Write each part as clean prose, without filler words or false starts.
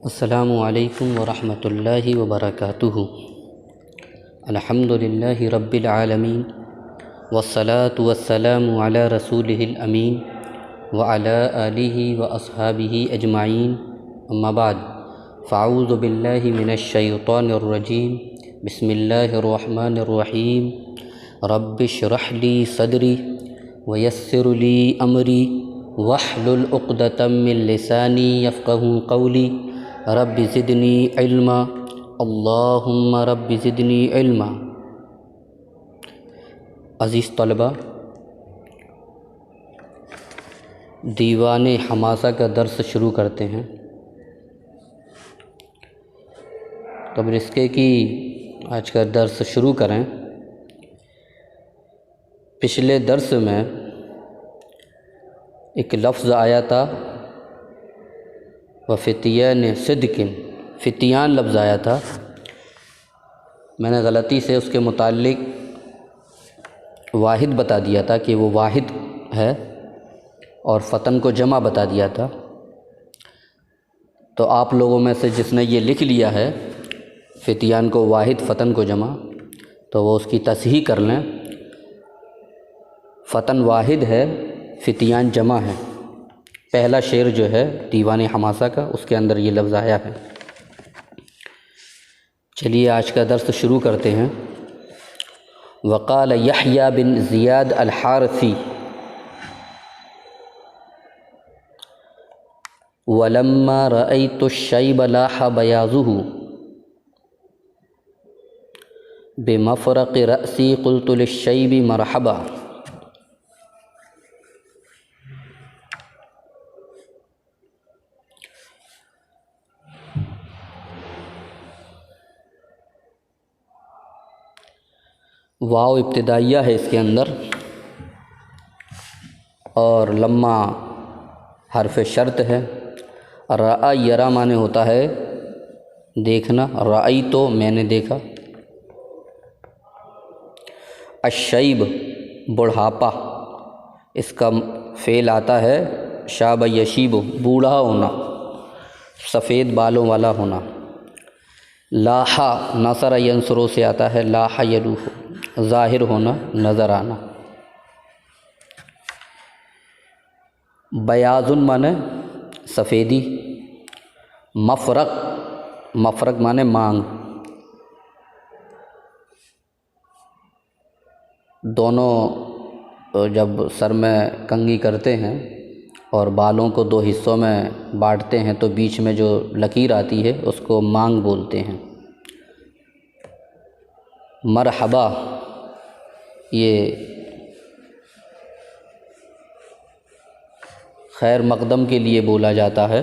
السلام علیکم ورحمۃ اللہ وبرکاتہ۔ الحمد للہ رب العالمین والصلاة والسلام علی رسولہ الامین وعلی آلہ واصحابہ اجمعین، اما بعد فاعوذ باللہ من الشیطان الرجیم، بسم اللہ الرحمن الرحیم۔ رب اشرح لی صدری ویسر لی امری واحلل عقدۃ من لسانی یفقہوا قولی۔ رب زدنی علما، اللہم رب زدنی علما۔ عزیز طلبہ، دیوان حماسہ کا درس شروع کرتے ہیں۔ قبل اس کے کہ آج کا درس شروع کریں، پچھلے درس میں ایک لفظ آیا تھا وفتیان صدق، فتیان لفظ آیا تھا۔ میں نے غلطی سے اس کے متعلق واحد بتا دیا تھا کہ وہ واحد ہے، اور فتن کو جمع بتا دیا تھا۔ تو آپ لوگوں میں سے جس نے یہ لکھ لیا ہے فتیان کو واحد فتن کو جمع، تو وہ اس کی تصحیح کر لیں۔ فتن واحد ہے، فتیان جمع ہے۔ پہلا شعر جو ہے دیوان حماسہ کا، اس کے اندر یہ لفظ آیا ہے۔ چلیے آج کا درس شروع کرتے ہیں۔ وقال یحییٰ بن زیاد الحارثی ولما رأیت الشیب لاح بیاضہ بمفرق رأسی قلت للشیب مرحبا۔ واو ابتدائیہ ہے اس کے اندر، اور لما حرف شرط ہے۔ رأى یرا معنی ہوتا ہے دیکھنا، رأی تو میں نے دیکھا۔ الشیب بڑھاپا، اس کا فعل آتا ہے شاب یشیب، بوڑھا ہونا، سفید بالوں والا ہونا۔ لاحا نصر ینصرو سے آتا ہے لاح یلوح، ظاہر ہونا، نظر آنا۔ بیاض معنی سفیدی، مفرق معنی مانگ۔ دونوں جب سر میں کنگھی کرتے ہیں اور بالوں کو دو حصوں میں بانٹتے ہیں تو بیچ میں جو لکیر آتی ہے اس کو مانگ بولتے ہیں۔ مرحبا یہ خیر مقدم کے لیے بولا جاتا ہے،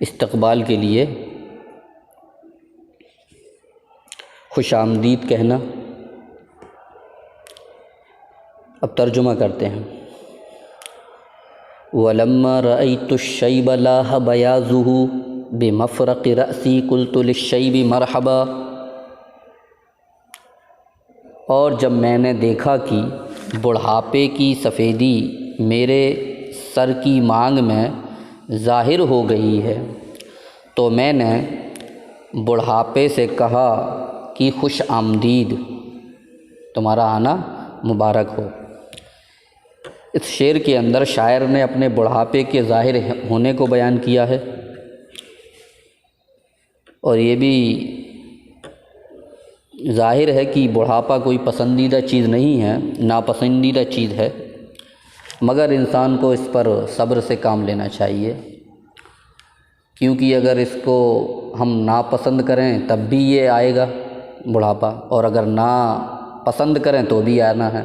استقبال کے لیے، خوش آمدید کہنا۔ اب ترجمہ کرتے ہیں۔ وَلَمَّا رَأَيْتُ الشَّيْبَ لَاحَ بَيَاضُهُ بِمَفْرَقِ رَأْسِي قُلْتُ لِلشَّيْبِ مَرْحَبًا۔ اور جب میں نے دیکھا کہ بڑھاپے کی سفیدی میرے سر کی مانگ میں ظاہر ہو گئی ہے، تو میں نے بڑھاپے سے کہا کہ خوش آمدید، تمہارا آنا مبارک ہو۔ اس شعر کے اندر شاعر نے اپنے بڑھاپے کے ظاہر ہونے کو بیان کیا ہے، اور یہ بھی ظاہر ہے کہ بڑھاپا کوئی پسندیدہ چیز نہیں ہے، ناپسندیدہ چیز ہے، مگر انسان کو اس پر صبر سے کام لینا چاہیے، کیونکہ اگر اس کو ہم ناپسند کریں تب بھی یہ آئے گا بڑھاپا، اور اگر نا پسند کریں تو بھی آنا ہے۔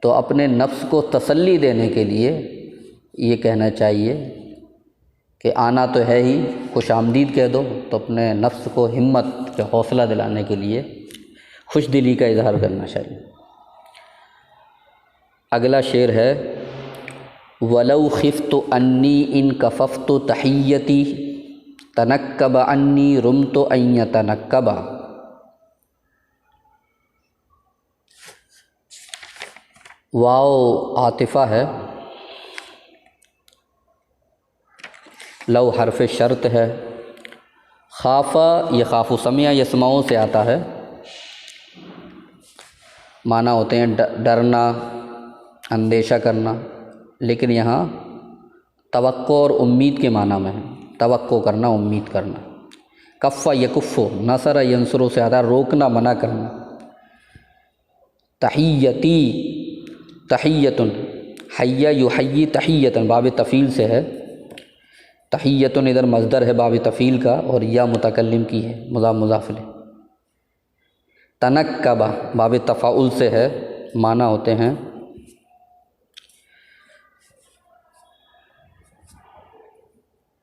تو اپنے نفس کو تسلی دینے کے لیے یہ کہنا چاہیے کہ آنا تو ہے ہی، خوش آمدید کہہ دو، تو اپنے نفس کو ہمت کے حوصلہ دلانے کے لیے خوش دلی کا اظہار کرنا چاہیے۔ اگلا شعر ہے وَلَوْ خِفْتُ أَنِّي إِنْ كَفَفْتُ تَحِيَّتِي تَنَكَّبَ عَنِّي رُمْتُ أَنْ يَتَنَكَّبَ۔ واو عاطفہ ہے، لو حرف شرط ہے، خافا یہ خاف و سمع یسمعوں سے آتا ہے، معنی ہوتے ہیں ڈرنا، اندیشہ کرنا، لیکن یہاں توقع اور امید کے معنی میں ہے، توقع کرنا، امید کرنا۔ کفا یکفو، نصر ینصرو سے آتا ہے روکنا، منع کرنا۔ تحیتی تحیتن، حیا یحیی تحیتن باب تفعیل سے ہے، تحیتن ادھر مصدر ہے باب تفعیل کا، اور یا متکلم کی ہے مضاف مضاف الیہ۔ تنکبہ باب تفاعل سے ہے، معنی ہوتے ہیں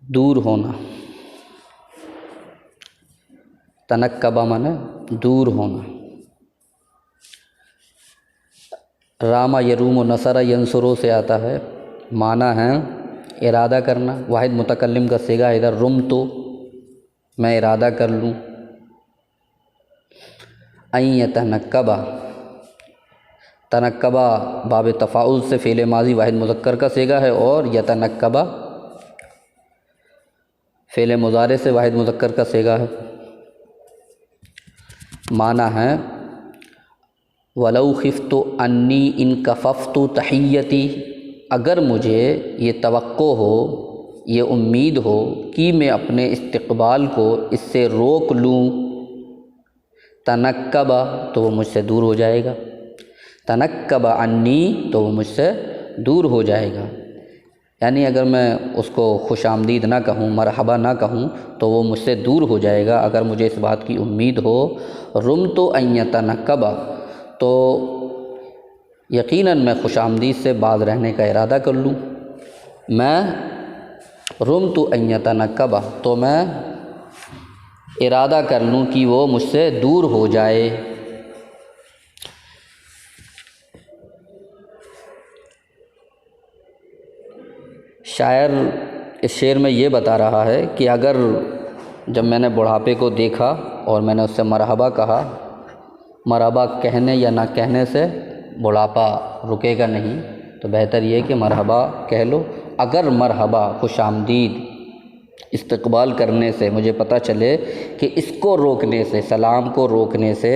دور ہونا، تنکبہ معنی دور ہونا۔ راما یروم و نصر ینصرو سے آتا ہے، معنی ہے ارادہ کرنا، واحد متکلم کا صیغہ ادھر رم تو میں ارادہ کر لوں۔ این یتنکبہ، تنکبہ باب تفاعل سے فعل ماضی واحد مذکر کا صیغہ ہے، اور یتنکبہ فعل مضارع سے واحد مذکر کا صیغہ ہے، معنی ہے وَلَوْ خِفْتُ أَنِّي إِنْ كَفَفْتُ تَحِيَّتِي، اگر مجھے یہ توقع ہو، یہ امید ہو کہ میں اپنے استقبال کو اس سے روک لوں، تنکبہ تو وہ مجھ سے دور ہو جائے گا، تنکبہ عنی تو وہ مجھ سے دور ہو جائے گا، یعنی اگر میں اس کو خوش آمدید نہ کہوں، مرحبا نہ کہوں تو وہ مجھ سے دور ہو جائے گا۔ اگر مجھے اس بات کی امید ہو، رمت ان یتنکبہ، تو یقیناً میں خوش آمدید سے باز رہنے کا ارادہ کر لوں۔ میں رمت ان یتنکبہ، تو میں ارادہ کر لوں کہ وہ مجھ سے دور ہو جائے۔ شاعر اس شعر میں یہ بتا رہا ہے کہ اگر جب میں نے بڑھاپے کو دیکھا اور میں نے اس سے مرحبا کہا، مرحبا کہنے یا نہ کہنے سے بڑھاپا رکے گا نہیں، تو بہتر یہ کہ مرحبا کہہ لو۔ اگر مرحبا خوش آمدید استقبال کرنے سے مجھے پتہ چلے کہ اس کو روکنے سے، سلام کو روکنے سے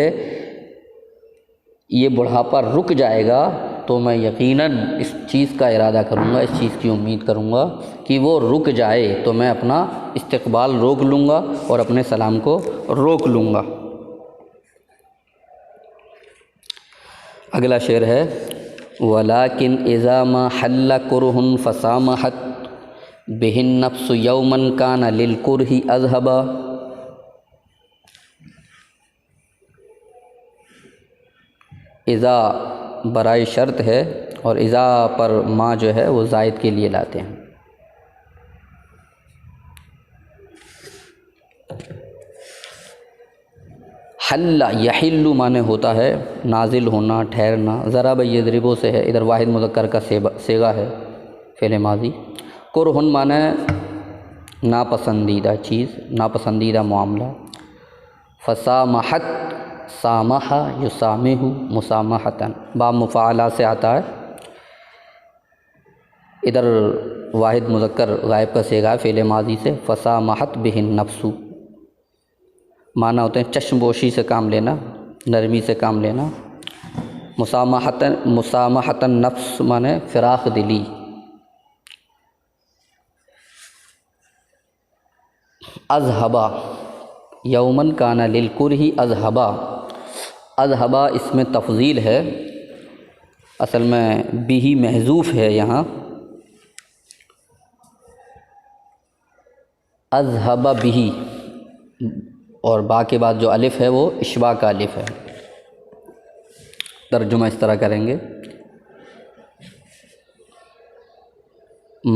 یہ بڑھاپا رک جائے گا، تو میں یقیناً اس چیز کا ارادہ کروں گا، اس چیز کی امید کروں گا کہ وہ رک جائے، تو میں اپنا استقبال روک لوں گا اور اپنے سلام کو روک لوں گا۔ اگلا شعر ہے وَلَٰكِنْ إِذَا مَا حَلَّ كُرْهٌ فَسَامَحَتْ بِهِ النَّفْسُ يَوْمًا كَانَ لِلْكُرْهِ أَذْهَبًا۔ اذا برائے شرط ہے، اور اذا پر ما جو ہے وہ زائد کے لیے لاتے ہیں۔ حل یحل معنی ہوتا ہے نازل ہونا، ٹھہرنا۔ ضرب یضربو سے ہے، ادھر واحد مذکر کا صیغہ ہے فعل ماضی۔ کرہن معنی ناپسندیدہ چیز، ناپسندیدہ معاملہ۔ فسامحت، سامح یسامح مسامحتاً باب مفاعلہ سے آتا ہے، ادھر واحد مذکر غائب کا صیغہ ہے فعل ماضی سے۔ فسامحت بہ النفس معنی ہوتے ہیں چشم پوشی سے کام لینا، نرمی سے کام لینا۔ مسامحتاً نفس معنی فراخ دلی۔ اذہبا یومن کان للکرہ اذہبا، اذہبا اس میں تفضیل ہے، اصل میں بھی محذوف ہے یہاں۔ اذہب بھی، اور با کے بعد جو الف ہے وہ اشباع کا الف ہے۔ ترجمہ اس طرح کریں گے،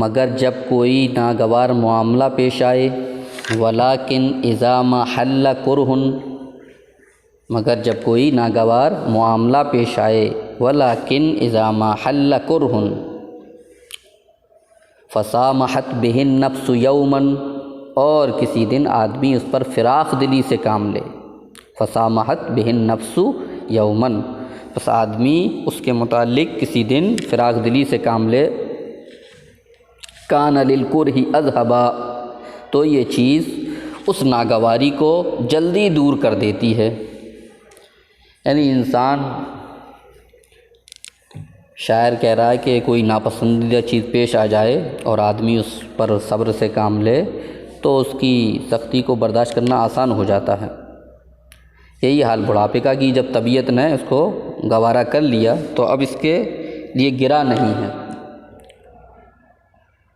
مگر جب کوئی ناگوار معاملہ پیش آئے، ولیکن اذا ما حل کرہ، مگر جب کوئی ناگوار معاملہ پیش آئے، ولیکن اذا ما حل کرہ فسامحت بہ النفس یوماً، اور کسی دن آدمی اس پر فراخ دلی سے کام لے۔ فسامحت بہ النفس یوماً، بس آدمی اس کے متعلق کسی دن فراخ دلی سے کام لے۔ کان للکرہ اذہبا، تو یہ چیز اس ناگواری کو جلدی دور کر دیتی ہے۔ یعنی انسان، شاعر کہہ رہا ہے کہ کوئی ناپسندیدہ چیز پیش آ جائے اور آدمی اس پر صبر سے کام لے تو اس کی سختی کو برداشت کرنا آسان ہو جاتا ہے۔ یہی حال بڑھاپے کا کہ جب طبیعت نے اس کو گوارا کر لیا تو اب اس کے لیے گرا نہیں ہے۔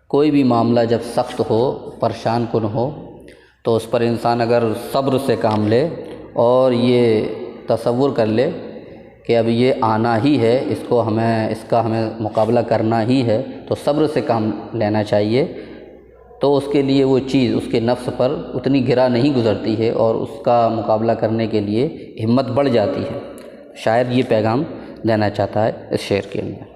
کوئی بھی معاملہ جب سخت ہو، پریشان کن ہو، تو اس پر انسان اگر صبر سے کام لے اور یہ تصور کر لے کہ اب یہ آنا ہی ہے، اس کا ہمیں مقابلہ کرنا ہی ہے، تو صبر سے کام لینا چاہیے، تو اس کے لیے وہ چیز اس کے نفس پر اتنی گرا نہیں گزرتی ہے اور اس کا مقابلہ کرنے کے لیے ہمت بڑھ جاتی ہے۔ شاعر یہ پیغام دینا چاہتا ہے اس شعر کے اندر۔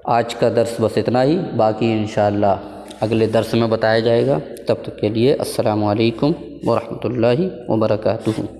آج کا درس بس اتنا ہی، باقی انشاءاللہ اگلے درس میں بتایا جائے گا۔ تب تک کے لیے السلام علیکم ورحمۃ اللہ وبرکاتہ۔